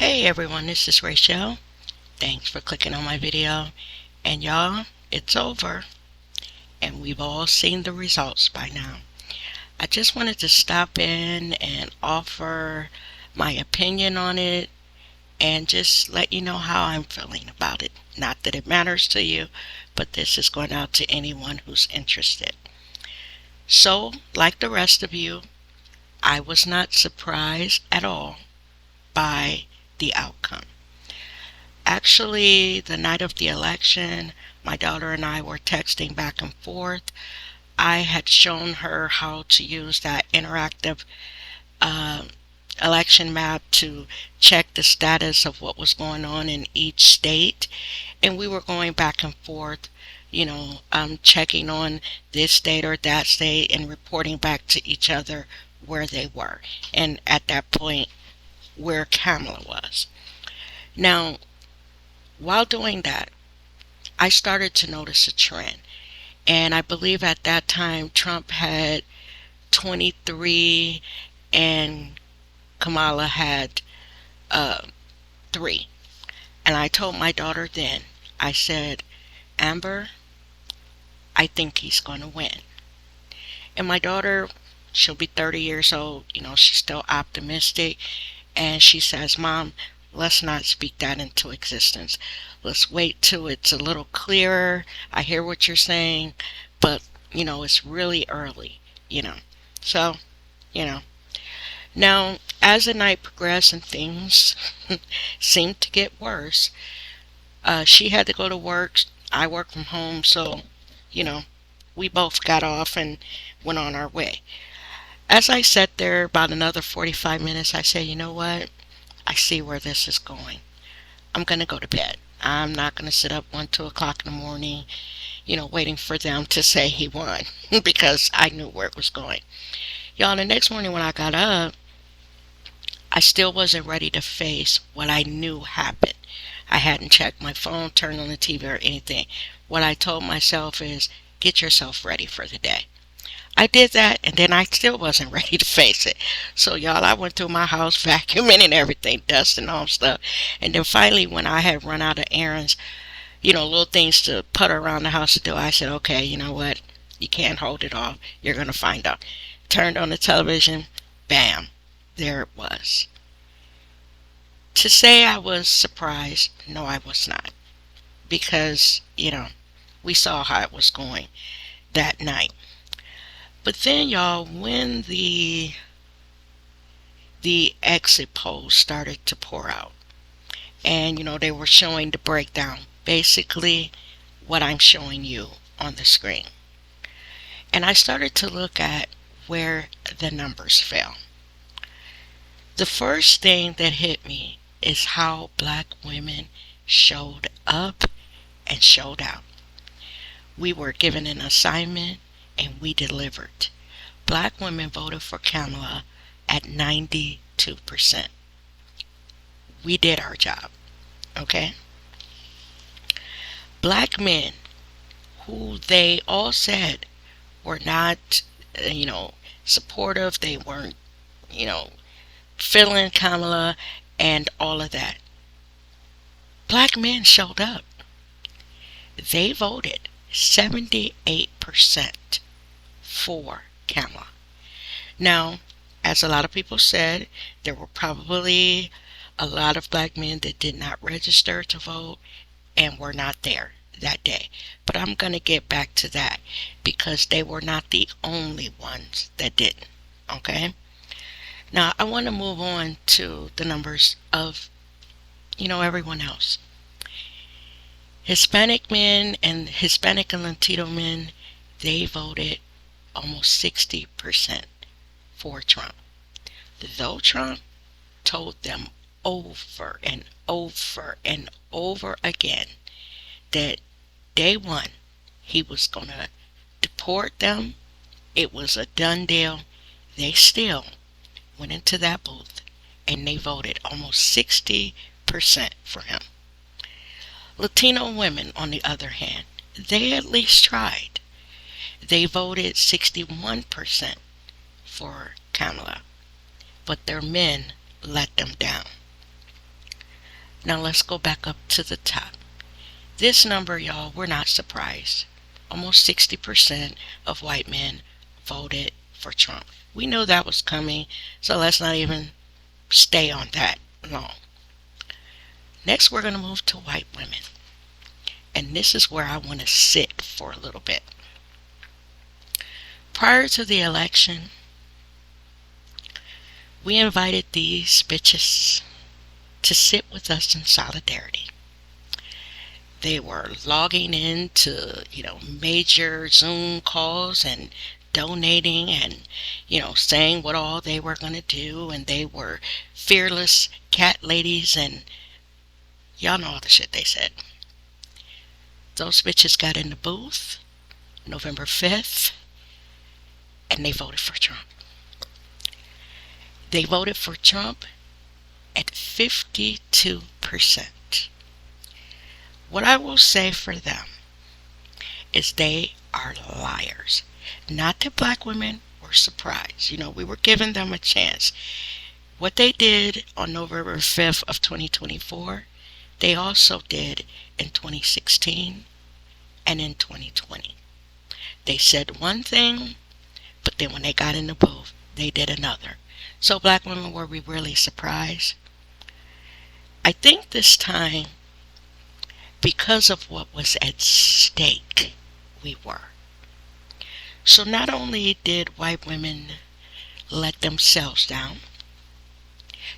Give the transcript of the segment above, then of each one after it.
Hey everyone, this is Rachel. Thanks for clicking on my video. And y'all, it's over. And we've all seen the results by now. I just wanted to stop in and offer my opinion on it and just let you know how I'm feeling about it. Not that it matters to you, but this is going out to anyone who's interested. So, like the rest of you, I was not surprised at all by the outcome. Actually, the night of the election, my daughter and I were texting back and forth. I had shown her how to use that interactive uh, election map to check the status of what was going on in each state. And we were going back and forth, checking on this state or that state and reporting back to each other where they were. And at that point, where Kamala was. Now, while doing that, I started to notice a trend. And I believe at that time Trump had 23 and Kamala had 3. And I told my daughter then, I said, Amber, I think he's going to win. And my daughter, she'll be 30 years old, she's still optimistic. And she says, Mom, let's not speak that into existence. Let's wait till it's a little clearer. I hear what you're saying, but, it's really early, So, you know. Now, as the night progressed and things seemed to get worse, she had to go to work. I work from home, so, you know, we both got off and went on our way. As I sat there about another 45 minutes, I said, you know what? I see where this is going. I'm going to go to bed. I'm not going to sit up 1, 2 o'clock in the morning, waiting for them to say he won because I knew where it was going. Y'all, the next morning when I got up, I still wasn't ready to face what I knew happened. I hadn't checked my phone, turned on the TV or anything. What I told myself is, get yourself ready for the day. I did that, and then I still wasn't ready to face it. So, y'all, I went through my house vacuuming and everything, dusting all stuff. And then finally, when I had run out of errands, little things to put around the house to do, I said, okay, you know what? You can't hold it off. You're going to find out. Turned on the television. Bam. There it was. To say I was surprised, no, I was not. Because, we saw how it was going that night. But then, y'all, when the exit polls started to pour out, and they were showing the breakdown, basically what I'm showing you on the screen. And I started to look at where the numbers fell. The first thing that hit me is how black women showed up and showed out. We were given an assignment and we delivered. Black women voted for Kamala at 92%. We did our job, okay? Black men who they all said were not, supportive, they weren't, feeling Kamala and all of that. Black men showed up. They voted 78% for Kamala. Now, as a lot of people said, there were probably a lot of black men that did not register to vote and were not there that day. But I'm going to get back to that because they were not the only ones that didn't. Okay? Now, I want to move on to the numbers of, everyone else. Hispanic and Latino men, they voted almost 60% for Trump. Though Trump told them over and over and over again that day one he was going to deport them, it was a done deal, they still went into that booth and they voted almost 60% for him. Latino women, on the other hand, they at least tried. They voted 61% for Kamala, but their men let them down. Now let's go back up to the top. This number, y'all, we're not surprised. Almost 60% of white men voted for Trump. We knew that was coming, so let's not even stay on that long. Next, we're going to move to white women. And this is where I want to sit for a little bit. Prior to the election, we invited these bitches to sit with us in solidarity. They were logging into, major Zoom calls and donating and, saying what all they were going to do. And they were fearless cat ladies and y'all know all the shit they said. Those bitches got in the booth November 5th and they voted for Trump. They voted for Trump at 52%. What I will say for them is they are liars. Not that black women were surprised. We were giving them a chance. What they did on November 5th of 2024, they also did in 2016 and in 2020. They said one thing, but then when they got in the booth, they did another. So black women, were we really surprised? I think this time, because of what was at stake, we were. So not only did white women let themselves down,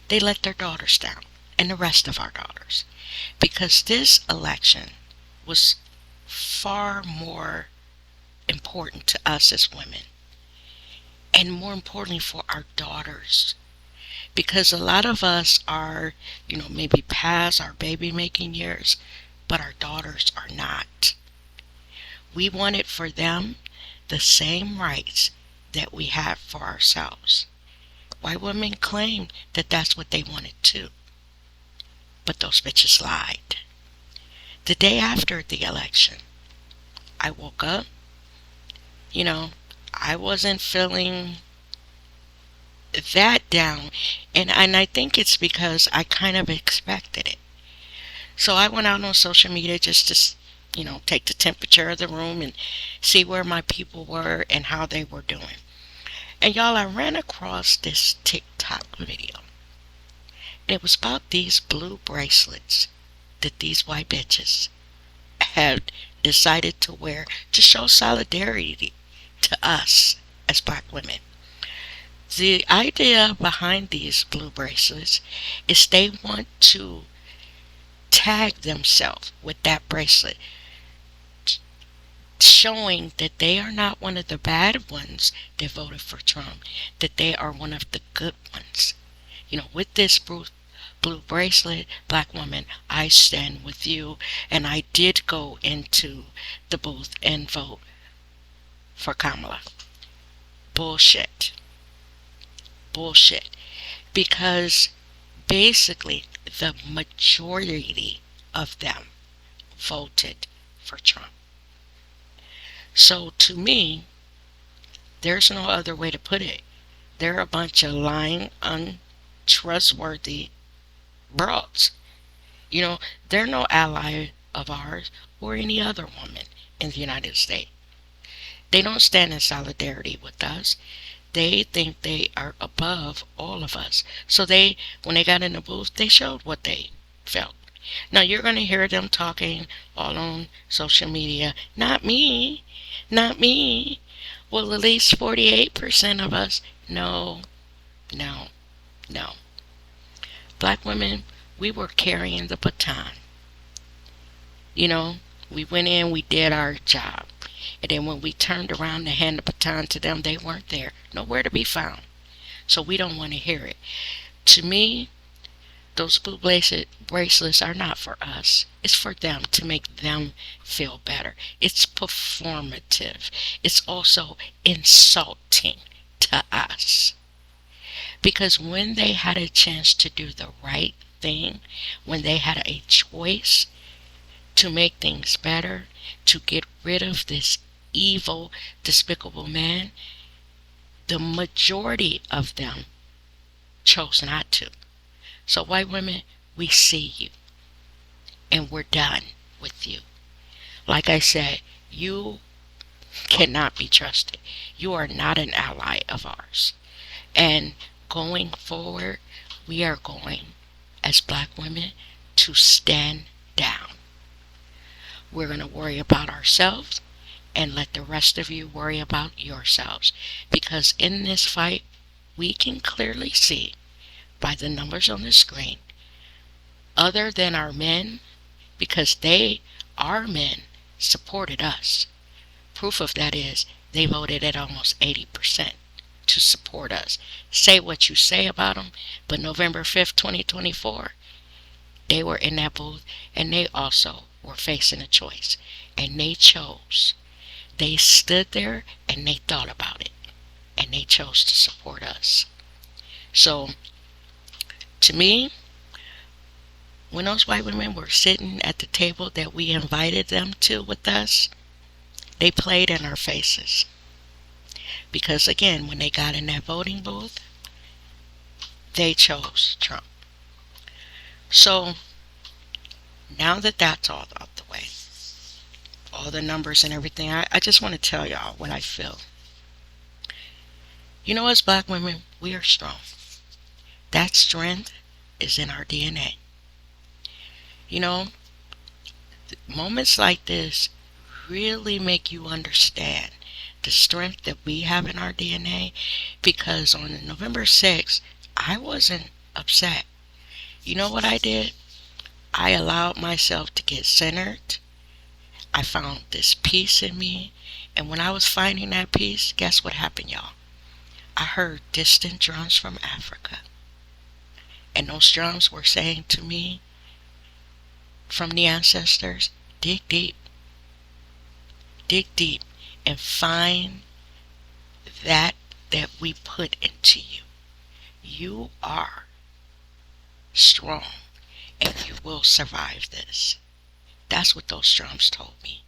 they let their daughters down, and the rest of our daughters. Because this election was far more important to us as women, and more importantly for our daughters. Because a lot of us are, maybe past our baby making years, but our daughters are not. We wanted for them the same rights that we have for ourselves. White women claimed that that's what they wanted too. But those bitches lied. The day after the election, I woke up. I wasn't feeling that down. And I think it's because I kind of expected it. So I went out on social media just to, take the temperature of the room and see where my people were and how they were doing. And y'all, I ran across this TikTok video. And it was about these blue bracelets that these white bitches had decided to wear to show solidarity to us as black women. The idea behind these blue bracelets is they want to tag themselves with that bracelet, showing that they are not one of the bad ones that voted for Trump, that they are one of the good ones. With this blue bracelet, black woman, I stand with you, and I did go into the booth and vote for Kamala. Bullshit. Because basically the majority of them voted for Trump. So to me, there's no other way to put it. They're a bunch of lying, untrustworthy broads. They're no ally of ours or any other woman in the United States. They don't stand in solidarity with us. They think they are above all of us. So when they got in the booth, they showed what they felt. Now you're going to hear them talking all on social media. Not me. Well, at least 48% of us. No. Black women, we were carrying the baton. We went in, we did our job. And then when we turned around to hand the baton to them, they weren't there. Nowhere to be found. So we don't want to hear it. To me, those blue bracelets are not for us. It's for them, to make them feel better. It's performative. It's also insulting to us. Because when they had a chance to do the right thing, when they had a choice to make things better, to get rid of this evil, despicable man, the majority of them chose not to. So white women, we see you. and we're done with you. Like I said, you cannot be trusted. You are not an ally of ours. And going forward, we are going, as black women, to stand down. We're going to worry about ourselves and let the rest of you worry about yourselves. Because in this fight, we can clearly see by the numbers on the screen, other than our men, because our men, supported us. Proof of that is they voted at almost 80% to support us. Say what you say about them, but November 5th, 2024, they were in that booth and they also were facing a choice. And they chose. They stood there and they thought about it. And they chose to support us. So, to me, when those white women were sitting at the table that we invited them to with us, they played in our faces. Because again, when they got in that voting booth, they chose Trump. So, now that that's all out the way, all the numbers and everything, I just want to tell y'all what I feel. You know, as black women, we are strong. That strength is in our DNA. You know, moments like this really make you understand the strength that we have in our DNA, because on November 6th, I wasn't upset. You know what I did? I allowed myself to get centered. I found this peace in me. And when I was finding that peace, guess what happened, y'all? I heard distant drums from Africa. And those drums were saying to me from the ancestors, dig deep. Dig deep and find that we put into you. You are strong and you will survive this. That's what those drums told me.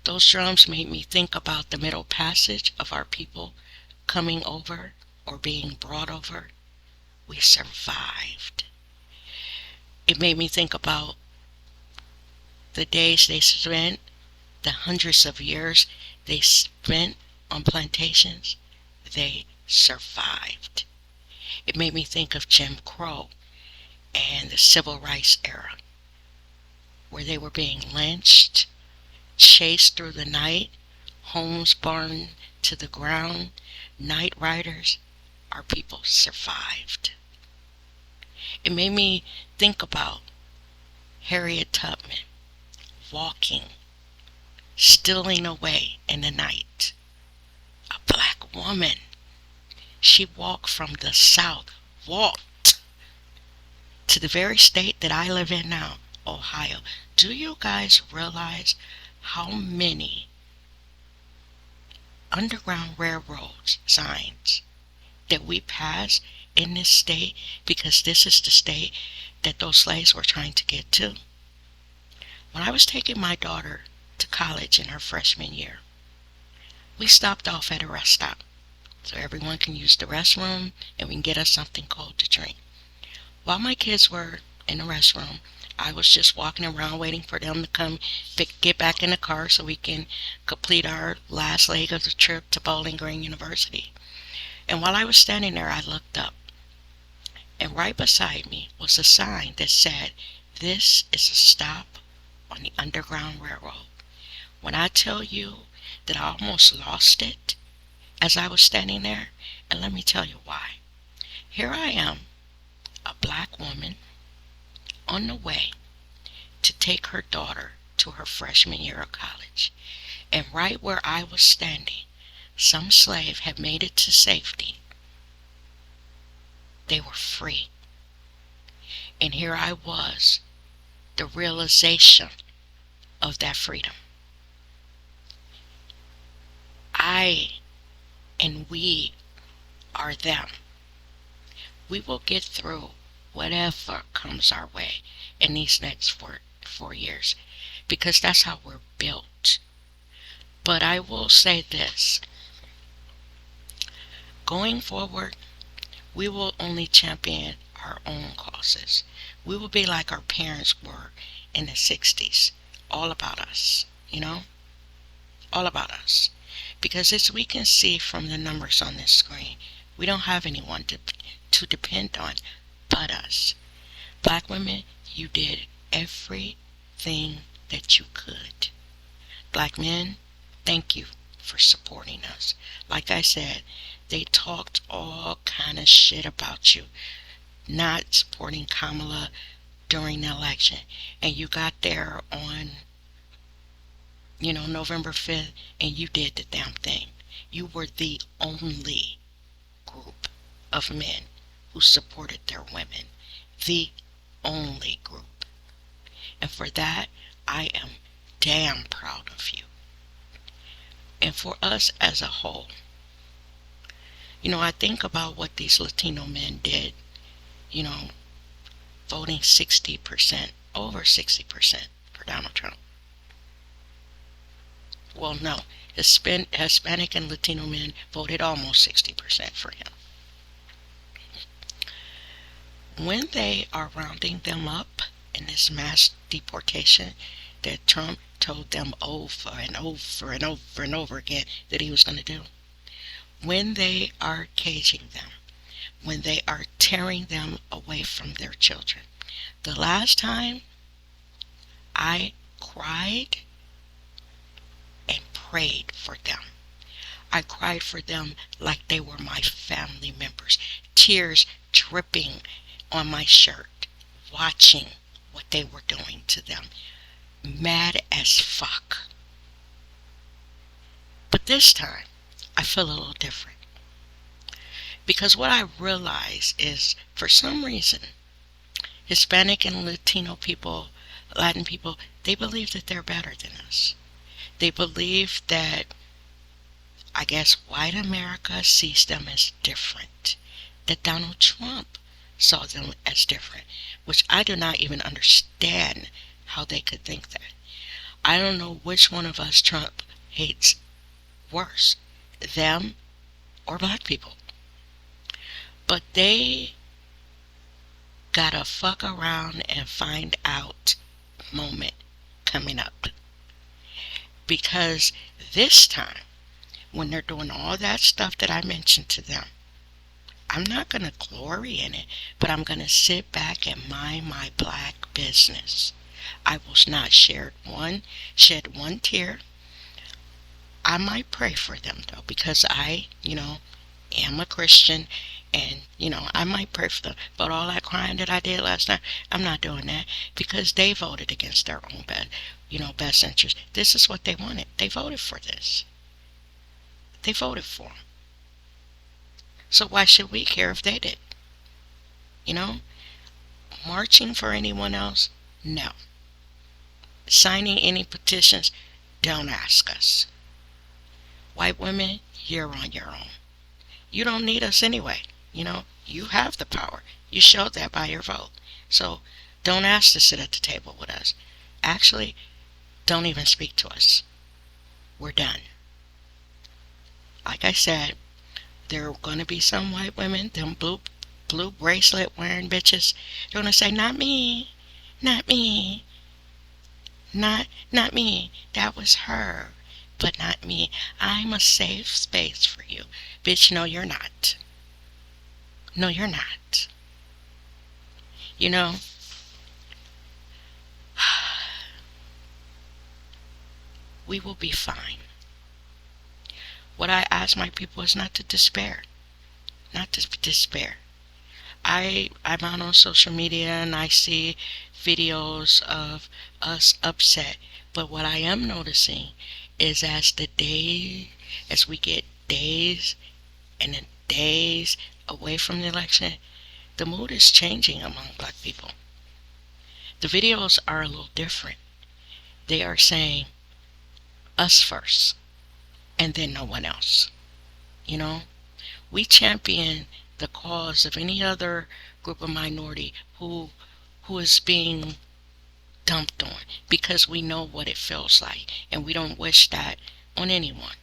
Those drums made me think about the Middle Passage of our people coming over or being brought over. We survived. It made me think about the days they spent, the hundreds of years they spent on plantations. They survived. It made me think of Jim Crow and the Civil Rights era, where they were being lynched, chased through the night, homes burned to the ground, night riders. Our people survived. It made me think about Harriet Tubman walking, stealing away in the night. A black woman. She walked from the South, walked to the very state that I live in now, Ohio. Do you guys realize how many Underground Railroad signs that we pass in this state, because this is the state that those slaves were trying to get to? When I was taking my daughter to college in her freshman year, we stopped off at a rest stop so everyone can use the restroom and we can get us something cold to drink. While my kids were in the restroom, I was just walking around waiting for them to come get back in the car so we can complete our last leg of the trip to Bowling Green University. And while I was standing there, I looked up, and right beside me was a sign that said, "This is a stop on the Underground Railroad." When I tell you that I almost lost it as I was standing there, and let me tell you why. Here I am, a black woman, on the way to take her daughter to her freshman year of college. And right where I was standing, some slave had made it to safety. They were free. And here I was, the realization of that freedom. I and we are them. We will get through whatever comes our way in these next 4 years, because that's how we're built. But I will say this. Going forward, we will only champion our own causes. We will be like our parents were in the 60s. All about us, all about us. Because as we can see from the numbers on this screen, we don't have anyone to depend on but us. Black women, you did everything that you could. Black men, thank you for supporting us. Like I said, they talked all kind of shit about you not supporting Kamala during the election, and you got there on November 5th, and you did the damn thing. You were the only group of men who supported their women. The only group. And for that, I am damn proud of you. And for us as a whole, I think about what these Latino men did, voting 60%, over 60% for Donald Trump. Well, no, Hispanic and Latino men voted almost 60% for him. When they are rounding them up in this mass deportation that Trump told them over and over and over and over again that he was going to do, when they are caging them, when they are tearing them away from their children, the last time I cried and prayed for them. I cried for them like they were my family members, tears dripping on my shirt, watching what they were doing to them, mad as fuck. But this time, I feel a little different. Because what I realize is, for some reason, Hispanic and Latino people, Latin people, they believe that they're better than us. They believe that, I guess, white America sees them as different. That Donald Trump saw them as different, which I do not even understand how they could think that. I don't know which one of us Trump hates worse, them or black people. But they got a fuck around and find out moment coming up. Because this time, when they're doing all that stuff that I mentioned to them, I'm not going to glory in it, but I'm going to sit back and mind my black business. I will not shed one tear. I might pray for them, though, because I, am a Christian, and, I might pray for them. But all that crying that I did last night, I'm not doing that, because they voted against their own best interest. This is what they wanted. They voted for this. They voted for them. So why should we care if they did? Marching for anyone else? No. Signing any petitions? Don't ask us. White women, you're on your own. You don't need us anyway. You have the power. You showed that by your vote. So don't ask to sit at the table with us. Actually, don't even speak to us. We're done. Like I said, there are going to be some white women, them blue bracelet wearing bitches, they're going to say, not me, not me, not me, that was her, but not me. I'm a safe space for you. Bitch, no, you're not. No, you're not. We will be fine. What I ask my people is not to despair. Not to despair. I'm out on social media and I see videos of us upset. But what I am noticing is as we get days and then days away from the election, the mood is changing among black people. The videos are a little different. They are saying us first and then no one else. We champion the cause of any other group of minority who is being dumped on, because we know what it feels like and we don't wish that on anyone.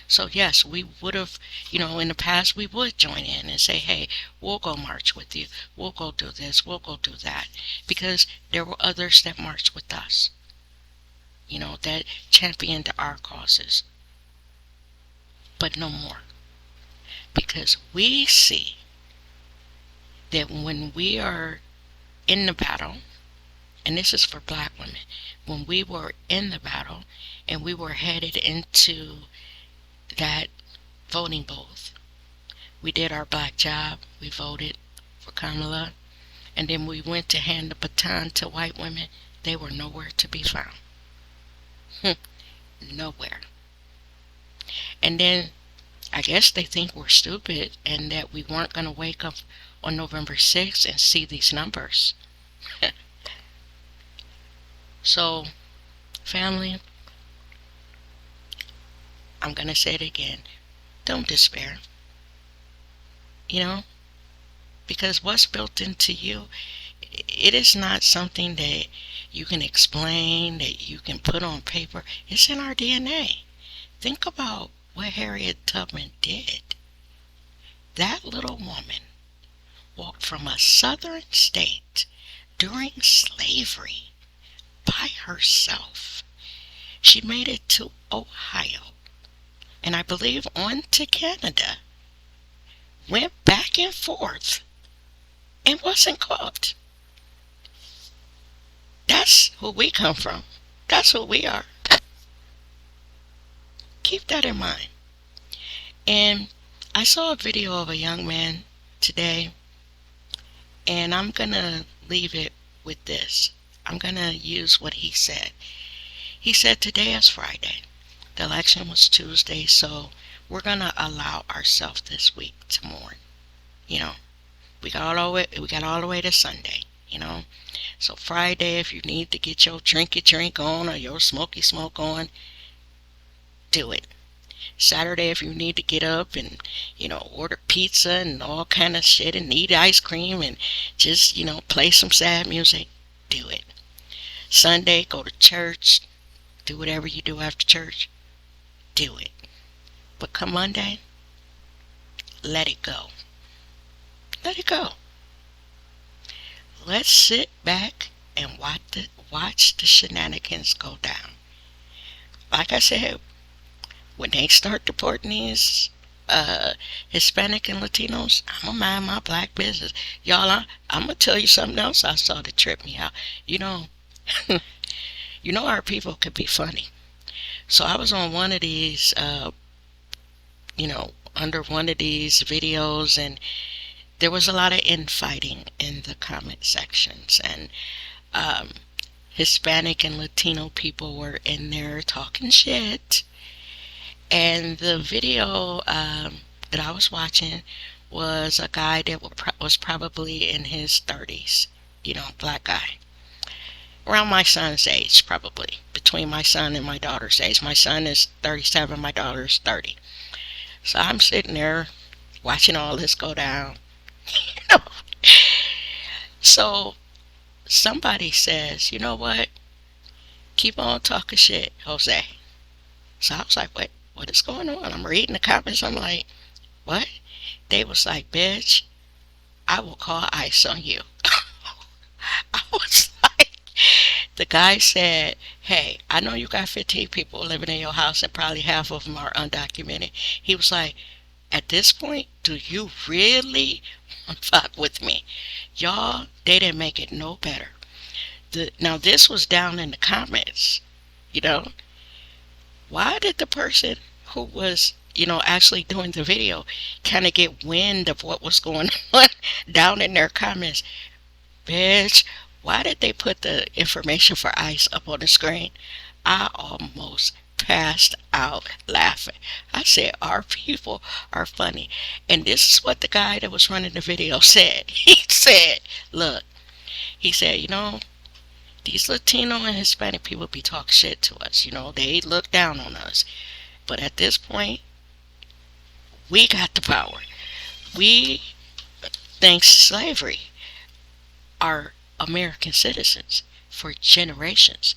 So yes, we would have, in the past we would join in and say, hey, we'll go march with you. We'll go do this. We'll go do that. Because there were others that marched with us, that championed our causes. But no more. Because we see that when we are in the battle, and this is for black women, when we were in the battle and we were headed into that voting booth, we did our black job, we voted for Kamala, and then we went to hand the baton to white women. They were nowhere to be found. Nowhere. And then I guess they think we're stupid and that we weren't going to wake up on November 6th and see these numbers. So, family, I'm going to say it again. Don't despair. Because what's built into you, it is not something that you can explain, that you can put on paper. It's in our DNA. Think about what Harriet Tubman did. That little woman walked from a southern state during slavery by herself. She made it to Ohio, and I believe on to Canada, went back and forth, and wasn't caught. That's who we come from. That's who we are. Keep that in mind. And I saw a video of a young man today, and I'm going to leave it with this. I'm going to use what he said. He said today is Friday. The election was Tuesday, so we're going to allow ourselves this week to mourn. We got all the way to Sunday, So Friday, if you need to get your drinky drink on or your smoky smoke on, do it. Saturday, if you need to get up and, order pizza and all kind of shit and eat ice cream and just, play some sad music, do it. Sunday, go to church, do whatever you do after church, do it. But come Monday, let it go. Let it go. Let's sit back and watch the shenanigans go down. Like I said, when they start deporting these Hispanic and Latinos, I'm going to mind my black business. Y'all, I'm going to tell you something else I saw that tripped me out. Our people could be funny. So I was on one of these, under one of these videos, and there was a lot of infighting in the comment sections, and Hispanic and Latino people were in there talking shit. And the video that I was watching was a guy that was probably in his 30s, black guy. Around my son's age, probably. Between my son and my daughter's age. My son is 37, my daughter's 30. So I'm sitting there watching all this go down. So somebody says, you know what? Keep on talking shit, Jose. So I was like, what is going on? I'm reading the comments. I'm like, what? They was like, bitch, I will call ICE on you. I was like, the guy said, hey, I know you got 15 people living in your house and probably half of them are undocumented. He was like, at this point, do you really want to fuck with me? Y'all, they didn't make it no better. Now, this was down in the comments, Why did the person who was, actually doing the video kind of get wind of what was going on down in their comments? Bitch, why did they put the information for ICE up on the screen? I almost passed out laughing. I said, our people are funny. And this is what the guy that was running the video said. He said, look, he said, these Latino and Hispanic people be talking shit to us. They look down on us. But at this point, we got the power. We, thanks to slavery, are American citizens for generations.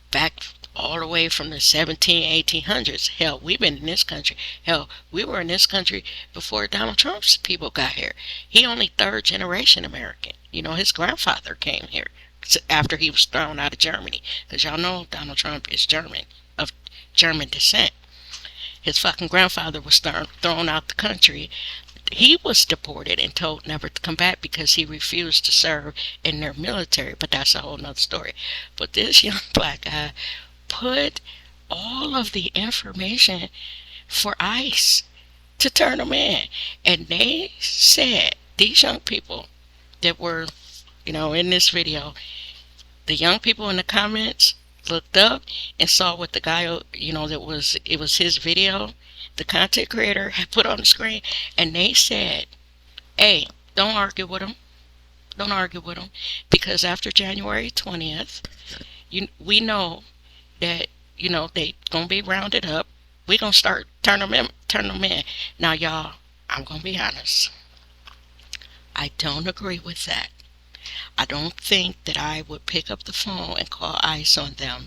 Back all the way from the 1800s. Hell, we've been in this country. Hell, we were in this country before Donald Trump's people got here. He only third generation American. You know, his grandfather came here after he was thrown out of Germany. Because y'all know Donald Trump is German, of German descent. His fucking grandfather was thrown out the country. He was deported and told never to come back because he refused to serve in their military. But that's a whole nother story. But this young black guy put all of the information for ICE to turn them in. And they said, these young people that were, in this video, the young people in the comments looked up and saw what the guy, it was his video, the content creator had put on the screen, and they said, hey, don't argue with him. Don't argue with him. Because after January 20th, we know that, they gonna be rounded up. We gonna start turn them in. Now, y'all, I'm gonna be honest. I don't agree with that. I don't think that I would pick up the phone and call ICE on them,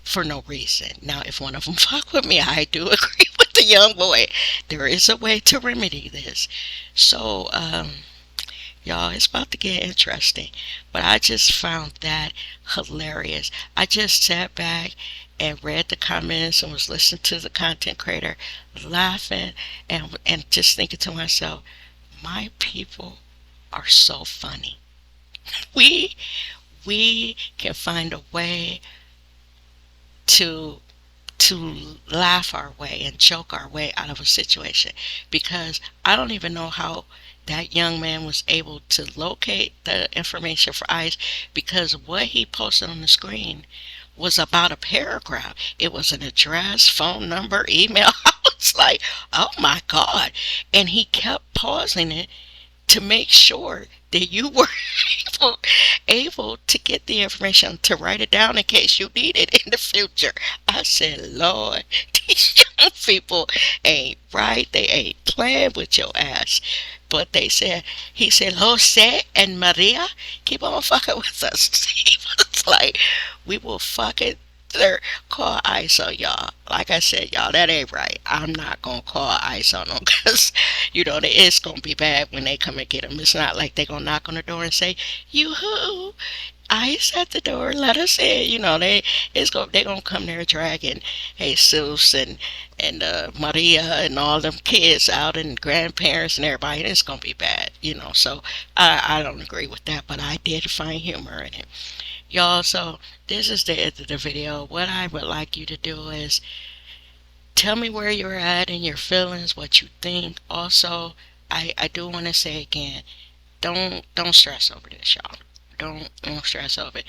for no reason. Now, if one of them fuck with me, I do agree with the young boy. There is a way to remedy this. So, y'all, it's about to get interesting. But I just found that hilarious. I just sat back and read the comments and was listening to the content creator laughing and just thinking to myself, my people are so funny. We can find a way to laugh our way and joke our way out of a situation, because I don't even know how that young man was able to locate the information for ICE, because what he posted on the screen was about a paragraph. It was an address, phone number, email. I was like, oh my God. And he kept pausing it to make sure that you were able to get the information, to write it down in case you need it in the future. I said, Lord, these young people ain't right. They ain't playing with your ass. But he said, Jose and Maria, keep on fucking with us. He was like, we will fucking call ICE on y'all. Like I said, y'all, that ain't right. I'm not gonna call ICE on them, because it's gonna be bad when they come and get them. It's not like they're gonna knock on the door and say, yoo-hoo, ICE at the door, let us in. They're gonna come there dragging Jesus and Maria and all them kids out, and grandparents and everybody, and it's gonna be bad. So I don't agree with that, but I did find humor in it, y'all. So this is the end of the video. What I would like you to do is tell me where you're at in your feelings, what you think. Also, I do want to say again, don't stress over this, y'all. Don't stress over it.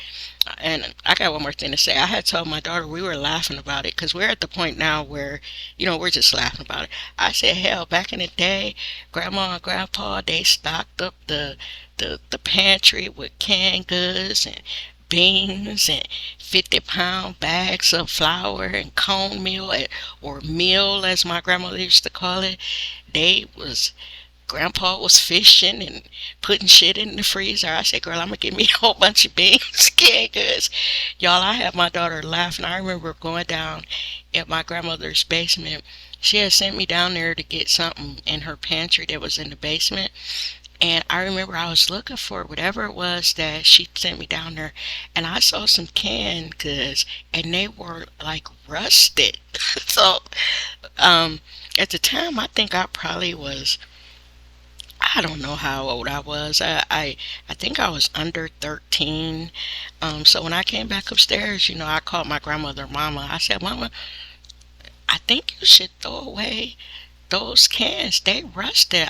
And I got one more thing to say. I had told my daughter, we were laughing about it, because we're at the point now where, we're just laughing about it. I said, hell, back in the day, Grandma and Grandpa, they stocked up the pantry with canned goods and beans and 50-pound bags of flour and cornmeal, or meal as my grandmother used to call it. Grandpa was fishing and putting shit in the freezer. I said, girl, I'm gonna give me a whole bunch of beans, canned goods. Y'all, I had my daughter laughing. I remember going down at my grandmother's basement. She had sent me down there to get something in her pantry that was in the basement. And I remember I was looking for whatever it was that she sent me down there, and I saw some canned goods, and they were like rusted. So, at the time, I think I probably was, I don't know how old I was. I think I was under 13. So when I came back upstairs, I called my grandmother, Mama. I said, Mama, I think you should throw away those cans. They rusted.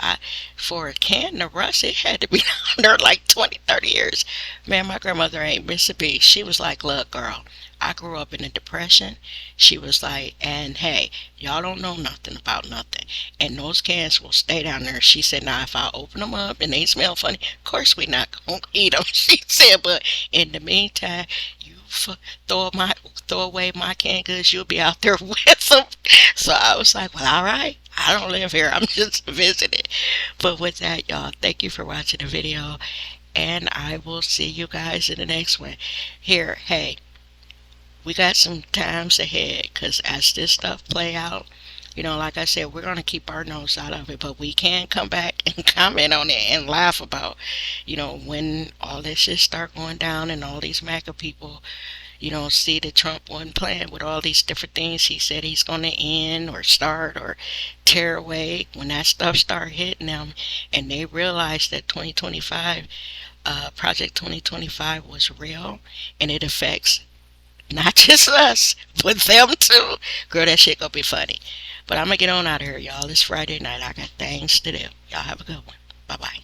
For a can to rust, it had to be under like 20, 30 years. Man, my grandmother ain't miss a beat. She was like, look, girl, I grew up in a depression. She was like, and hey, y'all don't know nothing about nothing, and those cans will stay down there. She said, now if I open them up and they smell funny, of course we not gonna eat them. She said, but in the meantime, you throw away my canned goods, you'll be out there with them. So I was like, well, all right, I don't live here, I'm just visiting. But with that, y'all, thank you for watching the video, and I will see you guys in the next one. Here, hey, we got some times ahead, because as this stuff play out, like I said, we're going to keep our nose out of it, but we can come back and comment on it and laugh about, when all this shit start going down and all these MAGA people, see that Trump wasn't playing with all these different things he said he's going to end or start or tear away. When that stuff start hitting them and they realize that 2025, Project 2025 was real and it affects not just us, but them too. Girl, that shit gonna be funny. But I'm gonna get on out of here, y'all. It's Friday night. I got things to do. Y'all have a good one. Bye bye.